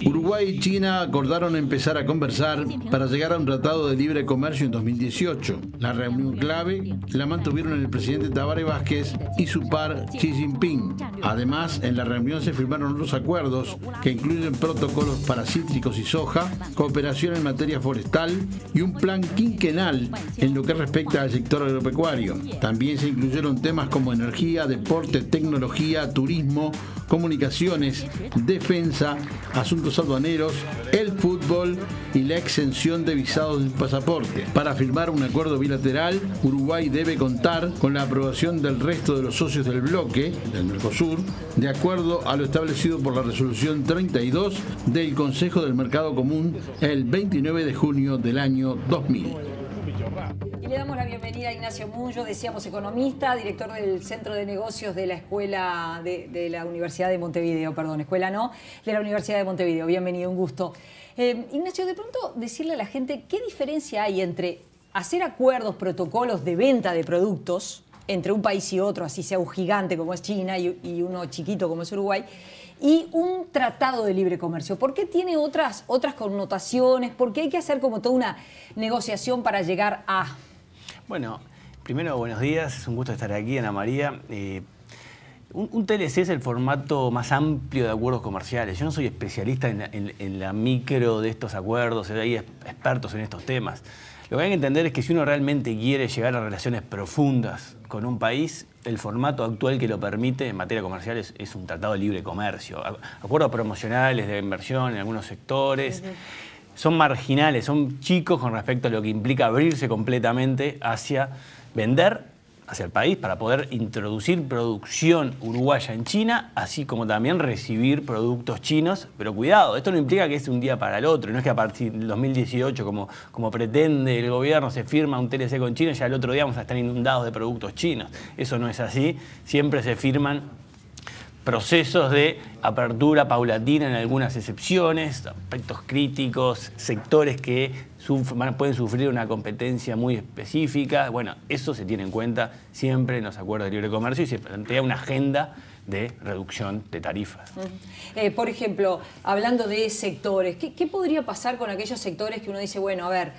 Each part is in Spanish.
Uruguay y China acordaron empezar a conversar para llegar a un tratado de libre comercio en 2018. La reunión clave la mantuvieron el presidente Tabaré Vázquez y su par Xi Jinping. Además, en la reunión se firmaron otros acuerdos que incluyen protocolos para cítricos y soja, cooperación en materia forestal y un plan quinquenal en lo que respecta al sector agropecuario. También se incluyeron temas como energía, deporte, tecnología, turismo, comunicaciones, defensa, asuntos aduaneros, el fútbol y la exención de visados del pasaporte. Para firmar un acuerdo bilateral, Uruguay debe contar con la aprobación del resto de los socios del bloque, del Mercosur, de acuerdo a lo establecido por la resolución 32 del Consejo del Mercado Común el 29 de junio del año 2000. Y le damos la bienvenida a Ignacio Munyo, decíamos economista, director del Centro de Negocios de la Escuela de la Universidad de Montevideo, perdón, escuela no, de la Universidad de Montevideo. Bienvenido, un gusto. Ignacio, de pronto decirle a la gente qué diferencia hay entre hacer acuerdos, protocolos de venta de productos entre un país y otro, así sea un gigante como es China y uno chiquito como es Uruguay, y un tratado de libre comercio. ¿Por qué tiene otras connotaciones? ¿Por qué hay que hacer como toda una negociación para llegar a...? Bueno, primero, buenos días. Es un gusto estar aquí, Ana María. Un TLC es el formato más amplio de acuerdos comerciales. Yo no soy especialista en la micro de estos acuerdos, hay expertos en estos temas. Lo que hay que entender es que si uno realmente quiere llegar a relaciones profundas con un país, el formato actual que lo permite en materia comercial es un tratado de libre comercio. Acuerdos promocionales de inversión en algunos sectores son marginales, son chicos con respecto a lo que implica abrirse completamente hacia vender hacia el país para poder introducir producción uruguaya en China, así como también recibir productos chinos. Pero cuidado, esto no implica que es de un día para el otro, no es que a partir del 2018, como pretende el gobierno, se firma un TLC con China y ya el otro día vamos a estar inundados de productos chinos. Eso no es así, siempre se firman procesos de apertura paulatina en algunas excepciones, aspectos críticos, sectores que pueden sufrir una competencia muy específica. Bueno, eso se tiene en cuenta siempre en los acuerdos de libre comercio y se plantea una agenda de reducción de tarifas. Por ejemplo, hablando de sectores, ¿qué podría pasar con aquellos sectores que uno dice, bueno, a ver,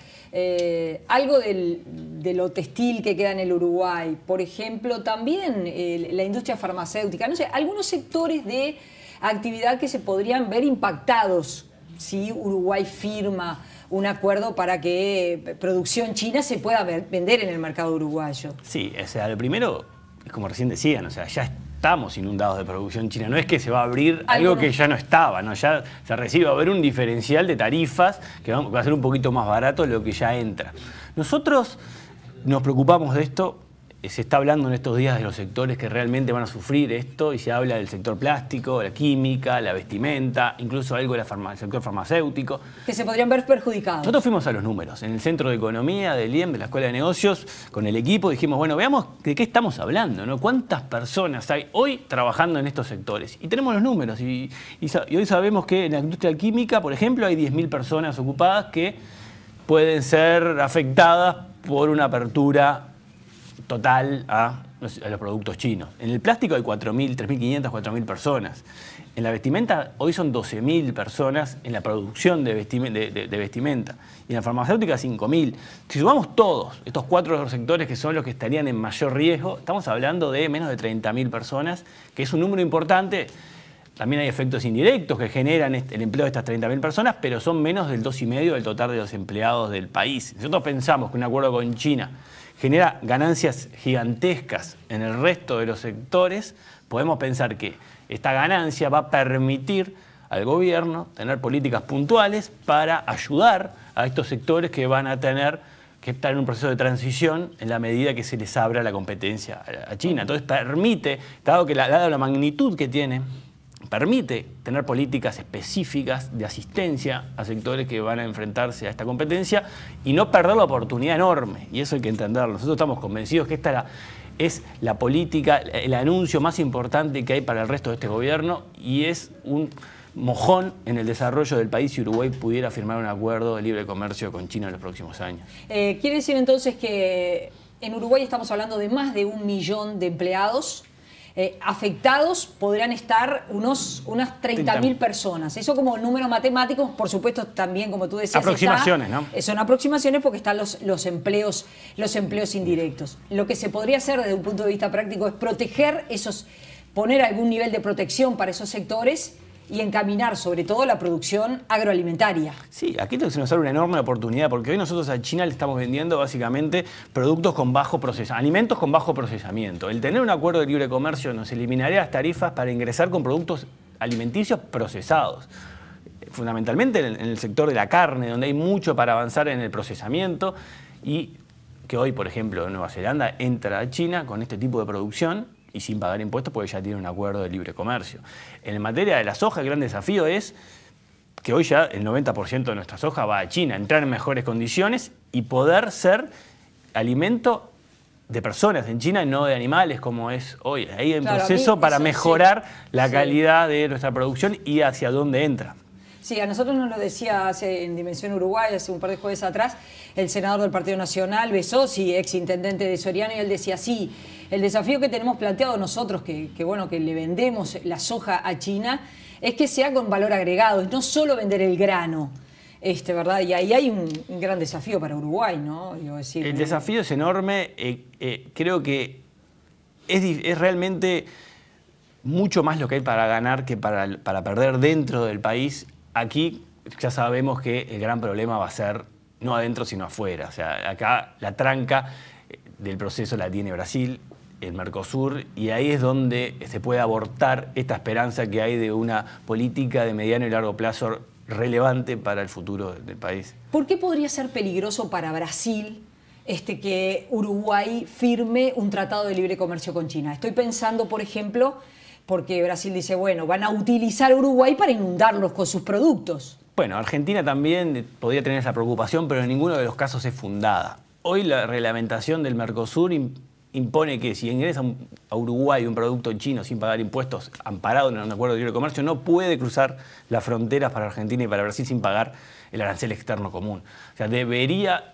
algo de lo textil que queda en el Uruguay, por ejemplo, también la industria farmacéutica, no sé, algunos sectores de actividad que se podrían ver impactados si Uruguay firma un acuerdo para que producción china se pueda vender en el mercado uruguayo? Sí, o sea, lo primero, es como recién decían, o sea, ya estamos inundados de producción china. No es que se va a abrir algo que ya no estaba, ¿no? Ya se recibe, va a haber un diferencial de tarifas que va a ser un poquito más barato de lo que ya entra. Nosotros nos preocupamos de esto. Se está hablando en estos días de los sectores que realmente van a sufrir esto y se habla del sector plástico, la química, la vestimenta, incluso algo del sector farmacéutico. Que se podrían ver perjudicados. Nosotros fuimos a los números. En el Centro de Economía del IEM, de la Escuela de Negocios, con el equipo dijimos, bueno, veamos de qué estamos hablando, ¿no? ¿Cuántas personas hay hoy trabajando en estos sectores? Y tenemos los números. Y hoy sabemos que en la industria química, por ejemplo, hay 10.000 personas ocupadas que pueden ser afectadas por una apertura total a los productos chinos. En el plástico hay 4.000, 3.500, 4.000 personas. En la vestimenta hoy son 12.000 personas en la producción de vestimenta. Y en la farmacéutica 5.000. Si sumamos todos estos cuatro sectores que son los que estarían en mayor riesgo, estamos hablando de menos de 30.000 personas, que es un número importante. También hay efectos indirectos que generan el empleo de estas 30.000 personas, pero son menos del 2,5% del total de los empleados del país. Si nosotros pensamos que un acuerdo con China genera ganancias gigantescas en el resto de los sectores, podemos pensar que esta ganancia va a permitir al gobierno tener políticas puntuales para ayudar a estos sectores que van a tener que estar en un proceso de transición en la medida que se les abra la competencia a China. Entonces permite, dado la magnitud que tiene, permite tener políticas específicas de asistencia a sectores que van a enfrentarse a esta competencia y no perder la oportunidad enorme. Y eso hay que entenderlo. Nosotros estamos convencidos que esta es la política, el anuncio más importante que hay para el resto de este gobierno y es un mojón en el desarrollo del país si Uruguay pudiera firmar un acuerdo de libre comercio con China en los próximos años. ¿Quiere decir entonces que en Uruguay estamos hablando de más de 1 millón de empleados? afectados podrán estar unas 30.000 personas. Eso como número matemático, por supuesto también, como tú decías, aproximaciones, ¿no? Son aproximaciones porque están los empleos indirectos. Lo que se podría hacer desde un punto de vista práctico es proteger poner algún nivel de protección para esos sectores y encaminar sobre todo la producción agroalimentaria. Sí, aquí se nos abre una enorme oportunidad porque hoy nosotros a China le estamos vendiendo básicamente productos con bajo procesamiento, alimentos con bajo procesamiento. El tener un acuerdo de libre comercio nos eliminaría las tarifas para ingresar con productos alimenticios procesados. Fundamentalmente en el sector de la carne, donde hay mucho para avanzar en el procesamiento y que hoy, por ejemplo, Nueva Zelanda entra a China con este tipo de producción y sin pagar impuestos porque ya tiene un acuerdo de libre comercio. En materia de la soja, el gran desafío es que hoy ya el 90% de nuestra soja va a China, entrar en mejores condiciones y poder ser alimento de personas en China y no de animales como es hoy. Ahí hay un proceso para mejorar la calidad de nuestra producción y hacia dónde entra. Sí, a nosotros nos lo decía en Dimensión Uruguay, hace un par de jueves atrás, el senador del Partido Nacional, Besosi, ex intendente de Soriano, y él decía, sí, el desafío que tenemos planteado nosotros, que le vendemos la soja a China, es que sea con valor agregado, es no solo vender el grano, ¿verdad? Y ahí hay un gran desafío para Uruguay, ¿no? El desafío es enorme, creo que es realmente mucho más lo que hay para ganar que para perder dentro del país. Aquí ya sabemos que el gran problema va a ser no adentro sino afuera. O sea, acá la tranca del proceso la tiene Brasil, el Mercosur, y ahí es donde se puede abortar esta esperanza que hay de una política de mediano y largo plazo relevante para el futuro del país. ¿Por qué podría ser peligroso para Brasil que Uruguay firme un tratado de libre comercio con China? Estoy pensando, por ejemplo, porque Brasil dice, bueno, van a utilizar Uruguay para inundarlos con sus productos. Bueno, Argentina también podría tener esa preocupación, pero en ninguno de los casos es fundada. Hoy la reglamentación del Mercosur impone que si ingresa a Uruguay un producto chino sin pagar impuestos, amparado en un acuerdo de libre comercio, no puede cruzar las fronteras para Argentina y para Brasil sin pagar el arancel externo común. O sea, debería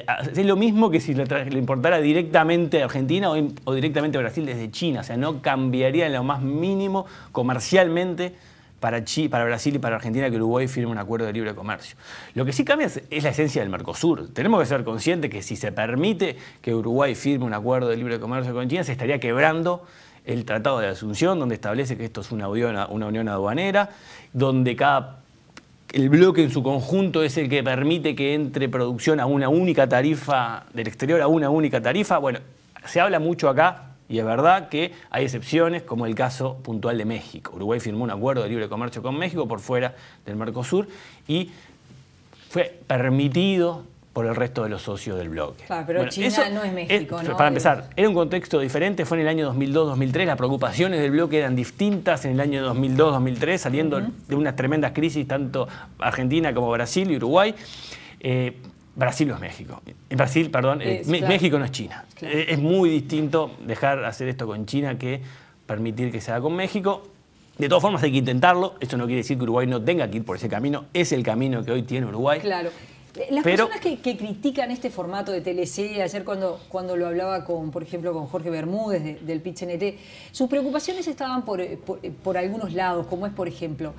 hacer lo mismo que si le importara directamente a Argentina o directamente a Brasil desde China. O sea, no cambiaría en lo más mínimo comercialmente para Brasil y para Argentina que Uruguay firme un acuerdo de libre comercio. Lo que sí cambia es la esencia del Mercosur. Tenemos que ser conscientes que si se permite que Uruguay firme un acuerdo de libre comercio con China, se estaría quebrando el Tratado de Asunción, donde establece que esto es una unión aduanera, donde el bloque en su conjunto es el que permite que entre producción a una única tarifa del exterior, a una única tarifa. Bueno, se habla mucho acá. Y es verdad que hay excepciones, como el caso puntual de México. Uruguay firmó un acuerdo de libre comercio con México por fuera del Mercosur y fue permitido por el resto de los socios del bloque. Claro, pero bueno, China no es México, ¿no? Para empezar, era un contexto diferente, fue en el año 2002-2003, las preocupaciones del bloque eran distintas en el año 2002-2003, saliendo de unas tremendas crisis, tanto Argentina como Brasil y Uruguay. Brasil no es México. Brasil, perdón, claro. México no es China. Claro. Es muy distinto dejar hacer esto con China que permitir que se haga con México. De todas formas hay que intentarlo. Esto no quiere decir que Uruguay no tenga que ir por ese camino. Es el camino que hoy tiene Uruguay. Claro. Las personas que critican este formato de TLC, ayer cuando lo hablaba por ejemplo, con Jorge Bermúdez del PIT-CNT, sus preocupaciones estaban por algunos lados, como es, por ejemplo,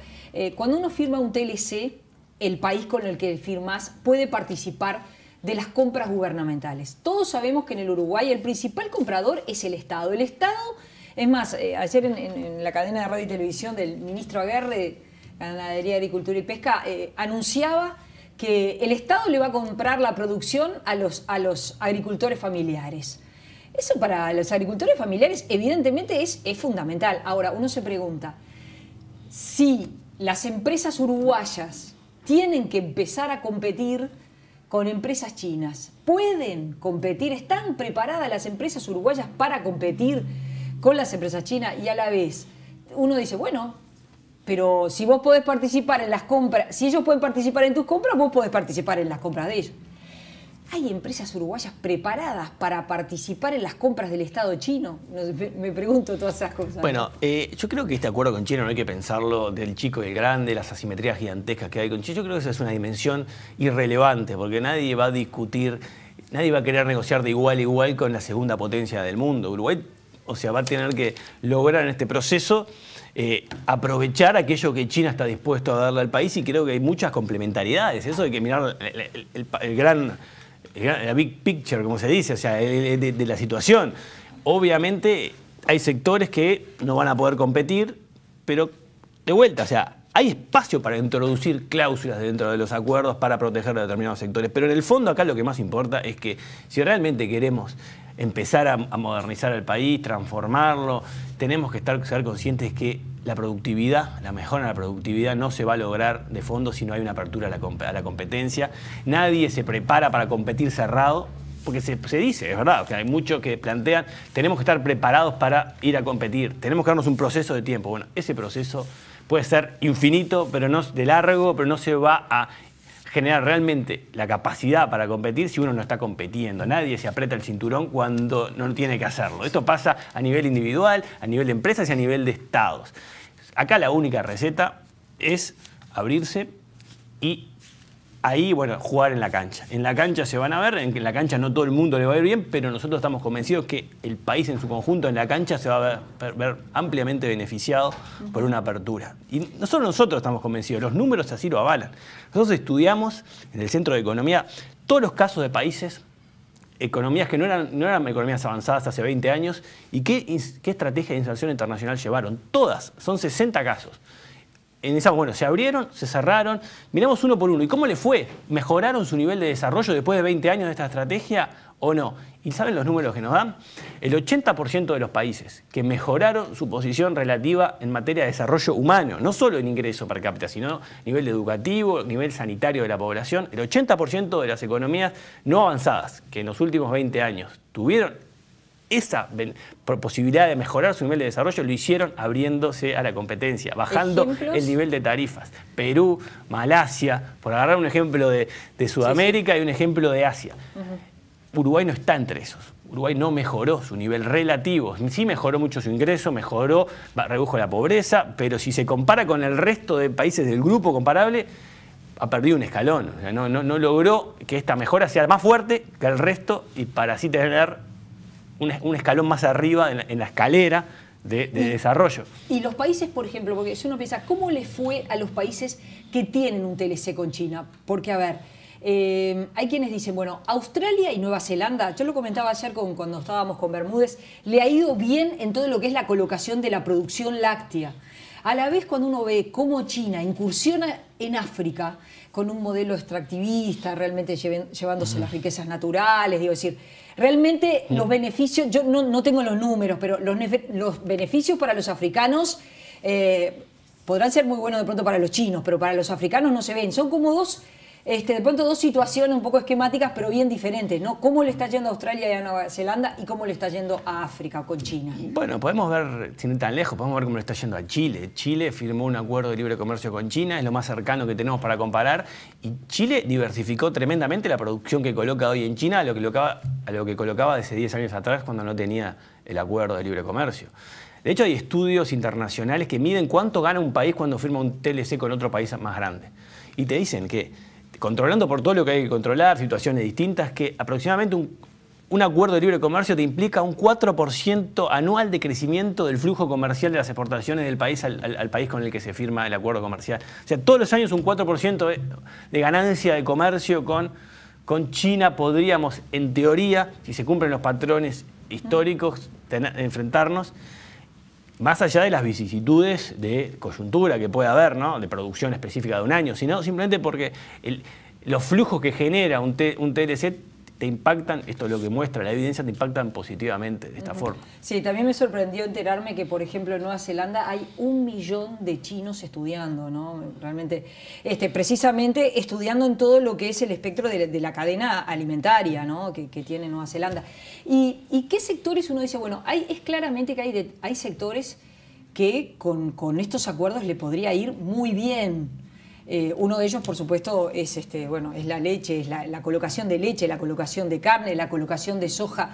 cuando uno firma un TLC, el país con el que firmas puede participar de las compras gubernamentales. Todos sabemos que en el Uruguay el principal comprador es el Estado. El Estado, es más, ayer en la cadena de radio y televisión del ministro Aguerre, Ganadería, Agricultura y Pesca, anunciaba que el Estado le va a comprar la producción a los agricultores familiares. Eso para los agricultores familiares evidentemente es fundamental. Ahora, uno se pregunta, si las empresas uruguayas tienen que empezar a competir con empresas chinas, ¿pueden competir? ¿Están preparadas las empresas uruguayas para competir con las empresas chinas? Y a la vez, uno dice, bueno, pero si vos podés participar en las compras, si ellos pueden participar en tus compras, vos podés participar en las compras de ellos. ¿Hay empresas uruguayas preparadas para participar en las compras del Estado chino? Me pregunto todas esas cosas. Bueno, yo creo que este acuerdo con China no hay que pensarlo del chico y el grande, las asimetrías gigantescas que hay con China. Yo creo que esa es una dimensión irrelevante, porque nadie va a discutir, nadie va a querer negociar de igual a igual con la segunda potencia del mundo. Uruguay O sea, va a tener que lograr en este proceso aprovechar aquello que China está dispuesto a darle al país, y creo que hay muchas complementariedades. Eso hay que mirar la big picture, como se dice, o sea, de la situación. Obviamente hay sectores que no van a poder competir, pero de vuelta, o sea, hay espacio para introducir cláusulas dentro de los acuerdos para proteger a determinados sectores. Pero en el fondo acá lo que más importa es que si realmente queremos empezar a modernizar el país, transformarlo, tenemos que ser conscientes que la productividad, la mejora en la productividad no se va a lograr de fondo si no hay una apertura a la competencia. Nadie se prepara para competir cerrado, porque se dice, es verdad, o sea, hay muchos que plantean, tenemos que estar preparados para ir a competir, tenemos que darnos un proceso de tiempo. Bueno, ese proceso puede ser infinito, pero no de largo, pero no se va a generar realmente la capacidad para competir si uno no está compitiendo. Nadie se aprieta el cinturón cuando no tiene que hacerlo. Esto pasa a nivel individual, a nivel de empresas y a nivel de estados. Acá la única receta es abrirse y ahí, bueno, jugar en la cancha. En la cancha se van a ver, en la cancha no todo el mundo le va a ir bien, pero nosotros estamos convencidos que el país en su conjunto en la cancha se va a ver ampliamente beneficiado por una apertura. Y no solo nosotros estamos convencidos, los números así lo avalan. Nosotros estudiamos en el Centro de Economía todos los casos de países, economías que no eran economías avanzadas hace 20 años, y qué estrategia de inserción internacional llevaron. Todas, son 60 casos. Bueno, se abrieron, se cerraron, miramos uno por uno. ¿Y cómo le fue? ¿Mejoraron su nivel de desarrollo después de 20 años de esta estrategia o no? ¿Y saben los números que nos dan? El 80% de los países que mejoraron su posición relativa en materia de desarrollo humano, no solo en ingreso per cápita, sino nivel educativo, nivel sanitario de la población, el 80% de las economías no avanzadas que en los últimos 20 años tuvieron esa posibilidad de mejorar su nivel de desarrollo, lo hicieron abriéndose a la competencia, bajando el nivel de tarifas. Perú, Malasia, por agarrar un ejemplo de Sudamérica y un ejemplo de Asia. Uruguay no está entre esos. Uruguay no mejoró su nivel relativo. Sí mejoró mucho su ingreso, redujo la pobreza, pero si se compara con el resto de países del grupo comparable, ha perdido un escalón. O sea, no logró que esta mejora sea más fuerte que el resto, y para así tener un escalón más arriba en la escalera de desarrollo. Y los países, por ejemplo, porque si uno piensa, ¿cómo le fue a los países que tienen un TLC con China? Porque, a ver, hay quienes dicen, bueno, Australia y Nueva Zelanda, yo lo comentaba ayer cuando estábamos con Bermúdez, le ha ido bien en todo lo que es la colocación de la producción láctea. A la vez, cuando uno ve cómo China incursiona en África con un modelo extractivista, realmente llevándose las riquezas naturales, digo, decir, realmente los beneficios, yo no tengo los números, pero los beneficios para los africanos podrán ser muy buenos de pronto para los chinos, pero para los africanos no se ven. Son como de pronto dos situaciones un poco esquemáticas, pero bien diferentes, ¿no? ¿Cómo le está yendo a Australia y a Nueva Zelanda y cómo le está yendo a África con China? Bueno, podemos ver, sin ir tan lejos, podemos ver cómo le está yendo a Chile. Chile firmó un acuerdo de libre comercio con China, es lo más cercano que tenemos para comparar, y Chile diversificó tremendamente la producción que coloca hoy en China a lo que colocaba desde 10 años atrás cuando no tenía el acuerdo de libre comercio. De hecho, hay estudios internacionales que miden cuánto gana un país cuando firma un TLC con otro país más grande. Y te dicen que, controlando por todo lo que hay que controlar, situaciones distintas, que aproximadamente un acuerdo de libre comercio te implica un 4% anual de crecimiento del flujo comercial de las exportaciones del país al país con el que se firma el acuerdo comercial. O sea, todos los años un 4% de ganancia de comercio con China podríamos, en teoría, si se cumplen los patrones históricos, enfrentarnos, más allá de las vicisitudes de coyuntura que puede haber, ¿no? De producción específica de un año, sino simplemente porque los flujos que genera un TLC te impactan, esto es lo que muestra la evidencia, te impactan positivamente de esta forma. Sí, también me sorprendió enterarme que, por ejemplo, en Nueva Zelanda hay 1 millón de chinos estudiando, ¿no? Realmente, precisamente estudiando en todo lo que es el espectro de la cadena alimentaria, ¿no? que tiene Nueva Zelanda. ¿Y qué sectores uno dice? Bueno, es claramente que hay sectores que con estos acuerdos le podría ir muy bien. Uno de ellos, por supuesto, es la leche, es la colocación de leche, la colocación de carne, la colocación de soja.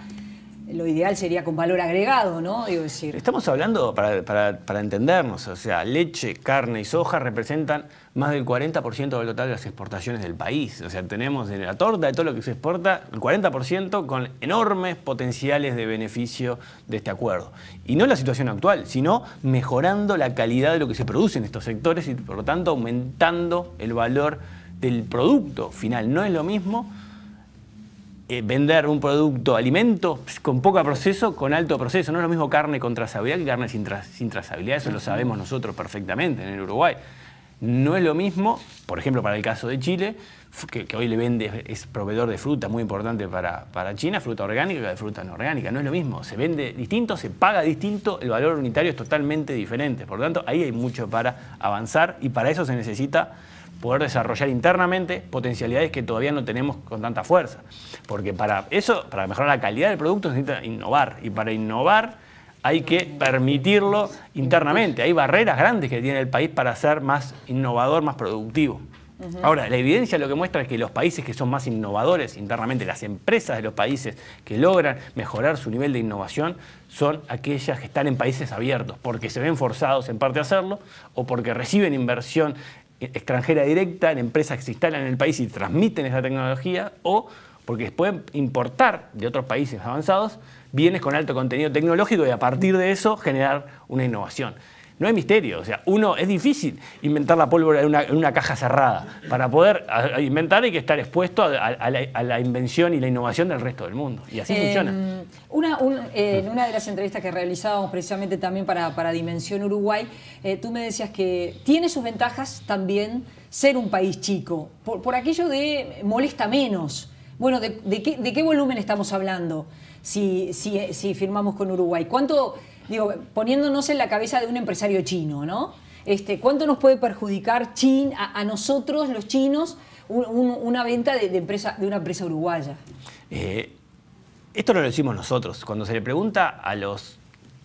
lo ideal sería con valor agregado, ¿no? Digo decir. Estamos hablando, para entendernos, o sea, leche, carne y soja representan más del 40% del total de las exportaciones del país. O sea, tenemos en la torta de todo lo que se exporta el 40% con enormes potenciales de beneficio de este acuerdo. Y no en la situación actual, sino mejorando la calidad de lo que se produce en estos sectores y, por lo tanto, aumentando el valor del producto final. No es lo mismo vender un producto, alimento, con poco proceso, con alto proceso. No es lo mismo carne con trazabilidad que carne sin trazabilidad. Eso lo sabemos nosotros perfectamente en el Uruguay. No es lo mismo, por ejemplo, para el caso de Chile, que hoy le vende, es proveedor de fruta muy importante para China, fruta orgánica que de fruta no orgánica. No es lo mismo. Se vende distinto, se paga distinto, el valor unitario es totalmente diferente. Por lo tanto, ahí hay mucho para avanzar y para eso se necesita poder desarrollar internamente potencialidades que todavía no tenemos con tanta fuerza. Porque para eso, para mejorar la calidad del producto, se necesita innovar. Y para innovar hay que permitirlo internamente. Hay barreras grandes que tiene el país para ser más innovador, más productivo. Ahora, la evidencia lo que muestra es que los países que son más innovadores internamente, las empresas de los países que logran mejorar su nivel de innovación, son aquellas que están en países abiertos, porque se ven forzados en parte a hacerlo, o porque reciben inversión extranjera directa en empresas que se instalan en el país y transmiten esa tecnología, o porque pueden importar de otros países avanzados bienes con alto contenido tecnológico y a partir de eso generar una innovación. No hay misterio, o sea, es difícil inventar la pólvora en una caja cerrada. Para poder inventar hay que estar expuesto a la invención y la innovación del resto del mundo. Y así funciona. En una de las entrevistas que realizábamos precisamente también para Dimensión Uruguay, tú me decías que tiene sus ventajas también ser un país chico, por aquello de molesta menos. Bueno, ¿de qué volumen estamos hablando si firmamos con Uruguay? ¿Cuánto, digo, poniéndonos en la cabeza de un empresario chino, ¿no? ¿Cuánto nos puede perjudicar a nosotros, los chinos, una venta de una empresa uruguaya? Esto no lo decimos nosotros. Cuando se le pregunta a los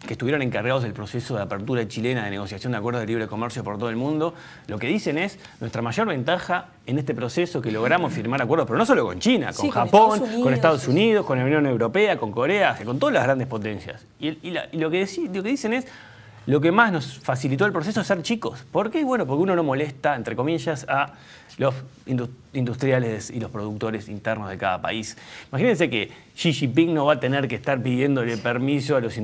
que estuvieron encargados del proceso de apertura chilena de negociación de acuerdos de libre comercio por todo el mundo, lo que dicen es nuestra mayor ventaja en este proceso que logramos firmar acuerdos, pero no solo con China, con Japón, con Estados Unidos, con la Unión Europea, con Corea, con todas las grandes potencias. Y lo que dicen es, lo que más nos facilitó el proceso es ser chicos. ¿Por qué? Bueno, porque uno no molesta, entre comillas, a los industriales y los productores internos de cada país. Imagínense que Xi Jinping no va a tener que estar pidiéndole permiso a los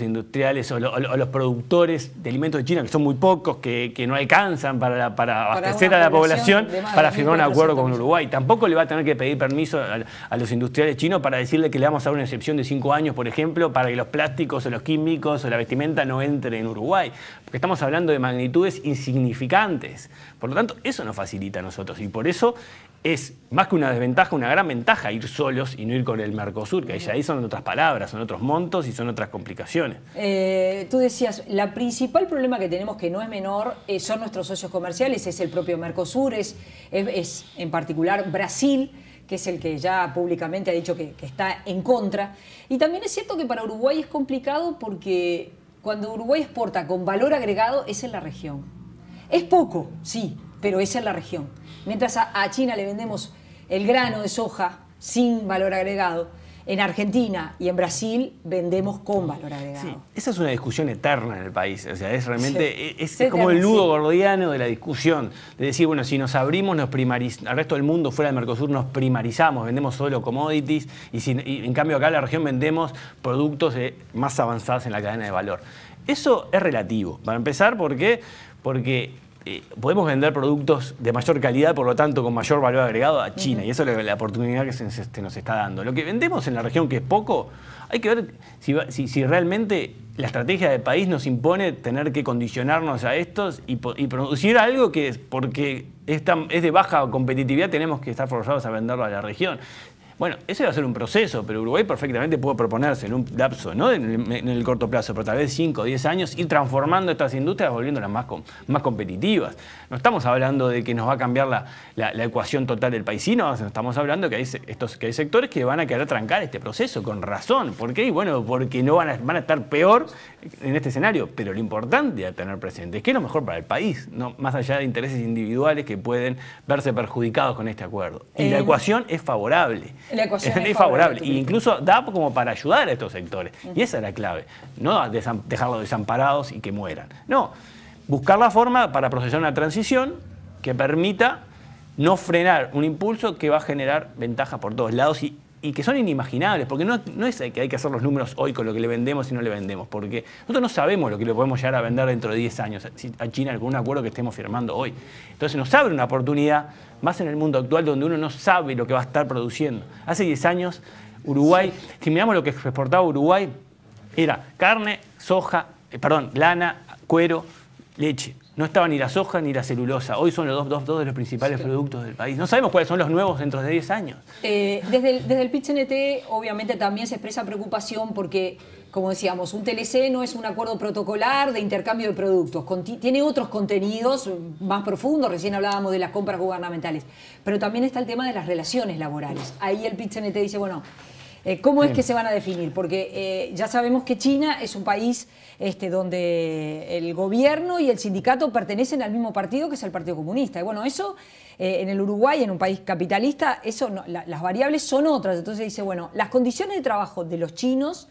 industriales o a los productores de alimentos de China, que son muy pocos, que no alcanzan para abastecer a la población para firmar un acuerdo con Uruguay. Tampoco le va a tener que pedir permiso a los industriales chinos para decirle que le vamos a dar una excepción de 5 años, por ejemplo, para que los plásticos o los químicos o la vestimenta no entren en Uruguay. Porque estamos hablando de magnitudes insignificantes. Por lo tanto, eso nos facilita a nosotros. Y por eso es más que una desventaja, una gran ventaja ir solos y no ir con el Mercosur, que ahí son otras palabras, son otros montos y son otras complicaciones. Tú decías, la principal problema que tenemos, que no es menor, son nuestros socios comerciales, es el propio Mercosur, es en particular Brasil, que es el que ya públicamente ha dicho que está en contra. Y también es cierto que para Uruguay es complicado porque cuando Uruguay exporta con valor agregado es en la región. Es poco, sí, pero es en la región. Mientras a China le vendemos el grano de soja sin valor agregado, en Argentina y en Brasil vendemos con valor agregado. Sí, esa es una discusión eterna en el país. O sea, es realmente es como el nudo gordiano de la discusión. De decir, bueno, si nos abrimos, al resto del mundo fuera del Mercosur nos primarizamos, vendemos solo commodities y en cambio acá en la región vendemos productos más avanzados en la cadena de valor. Eso es relativo. Para empezar, ¿por qué? Porque podemos vender productos de mayor calidad, por lo tanto con mayor valor agregado a China, y eso es la oportunidad que nos está dando. Lo que vendemos en la región, que es poco, hay que ver si realmente la estrategia del país nos impone tener que condicionarnos a estos y producir algo que, porque es de baja competitividad, tenemos que estar forzados a venderlo a la región. Bueno, eso va a ser un proceso, pero Uruguay perfectamente puede proponerse en un lapso, no en el corto plazo, pero tal vez 5 o 10 años, ir transformando estas industrias, volviéndolas más competitivas. No estamos hablando de que nos va a cambiar la ecuación total del país, sino estamos hablando que hay sectores que van a querer trancar este proceso, con razón. ¿Por qué? Bueno, porque no van a estar peor en este escenario, pero lo importante a tener presente es que es lo mejor para el país, no más allá de intereses individuales que pueden verse perjudicados con este acuerdo. Y la ecuación es favorable. La ecuación es favorable. E incluso da como para ayudar a estos sectores. Y esa es la clave. No dejarlos desamparados y que mueran. No, buscar la forma para procesar una transición que permita no frenar un impulso que va a generar ventaja por todos lados y que son inimaginables, porque no es que hay que hacer los números hoy con lo que le vendemos y no le vendemos, porque nosotros no sabemos lo que le podemos llegar a vender dentro de 10 años a China con un acuerdo que estemos firmando hoy. Entonces nos abre una oportunidad, más en el mundo actual donde uno no sabe lo que va a estar produciendo. Hace 10 años, Uruguay, si miramos lo que exportaba Uruguay, era carne, soja, lana, cuero, leche. No estaba ni la soja ni la celulosa. Hoy son dos de los principales productos del país. No sabemos cuáles son los nuevos dentro de 10 años. Desde el PIT-CNT obviamente también se expresa preocupación porque, como decíamos, un TLC no es un acuerdo protocolar de intercambio de productos. Tiene otros contenidos más profundos. Recién hablábamos de las compras gubernamentales. Pero también está el tema de las relaciones laborales. Ahí el PIT-CNT dice, bueno, ¿cómo es que se van a definir? Porque ya sabemos que China es un país donde el gobierno y el sindicato pertenecen al mismo partido, que es el Partido Comunista. Y bueno, eso en el Uruguay, en un país capitalista, eso no, las variables son otras. Entonces dice, bueno, las condiciones de trabajo de los chinos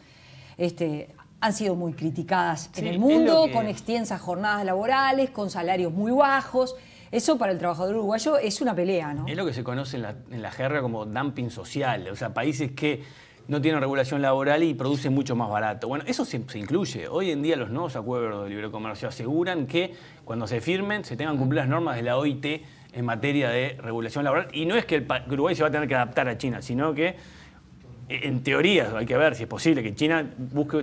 han sido muy criticadas en el mundo, con extensas jornadas laborales, con salarios muy bajos. Eso para el trabajador uruguayo es una pelea, ¿no? Es lo que se conoce en la jerga como dumping social. O sea, países que no tienen regulación laboral y producen mucho más barato. Bueno, eso se incluye. Hoy en día los nuevos acuerdos de libre comercio aseguran que cuando se firmen se tengan que cumplir las normas de la OIT en materia de regulación laboral. Y no es que Uruguay se va a tener que adaptar a China, sino que en teoría hay que ver si es posible que China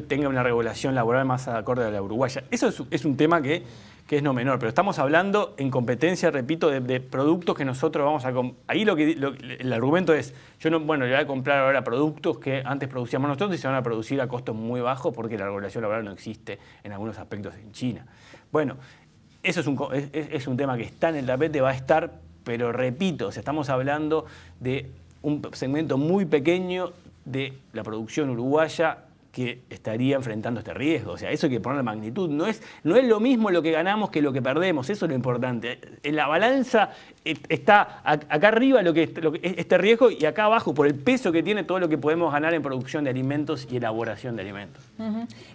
tenga una regulación laboral más acorde a la uruguaya. Eso es un tema que es no menor, pero estamos hablando en competencia, repito, de productos que nosotros vamos a... Ahí el argumento es, yo voy a comprar ahora productos que antes producíamos nosotros y se van a producir a costos muy bajos porque la regulación laboral no existe en algunos aspectos en China. Bueno, eso es un tema que está en el tapete, va a estar, pero repito, estamos hablando de un segmento muy pequeño de la producción uruguaya que estaría enfrentando este riesgo. O sea, eso hay que poner la magnitud. No es lo mismo lo que ganamos que lo que perdemos. Eso es lo importante. En la balanza está acá arriba este riesgo y acá abajo, por el peso que tiene todo lo que podemos ganar en producción de alimentos y elaboración de alimentos.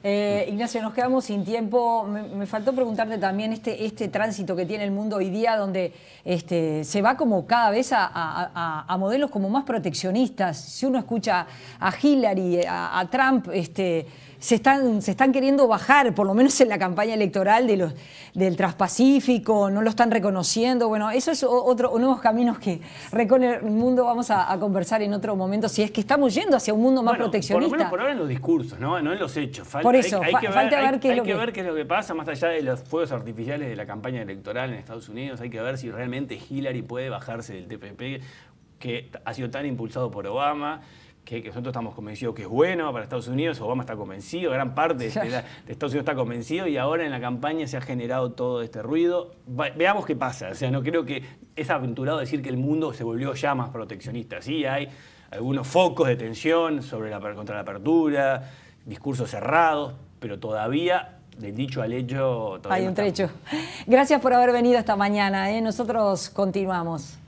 Ignacio, nos quedamos sin tiempo. Me faltó preguntarte también este tránsito que tiene el mundo hoy día, donde se va como cada vez a modelos como más proteccionistas. Si uno escucha a Hillary, a Trump, se están queriendo bajar, por lo menos en la campaña electoral del Transpacífico, no lo están reconociendo. Bueno, eso es nuevos caminos que recorre el mundo. Vamos a conversar en otro momento, si es que estamos yendo hacia un mundo más proteccionista. Por lo menos por ahora en los discursos, no en los hechos. Por eso, falta ver qué es lo que pasa, más allá de los fuegos artificiales de la campaña electoral en Estados Unidos. Hay que ver si realmente Hillary puede bajarse del TPP, que ha sido tan impulsado por Obama, que nosotros estamos convencidos que es bueno para Estados Unidos. Obama está convencido, gran parte de Estados Unidos está convencido, y ahora en la campaña se ha generado todo este ruido. Veamos qué pasa. O sea, no creo que es aventurado decir que el mundo se volvió ya más proteccionista. Sí, hay algunos focos de tensión contra la apertura, discursos cerrados, pero todavía, del dicho al hecho, todavía hay un trecho. Gracias por haber venido esta mañana. Nosotros continuamos.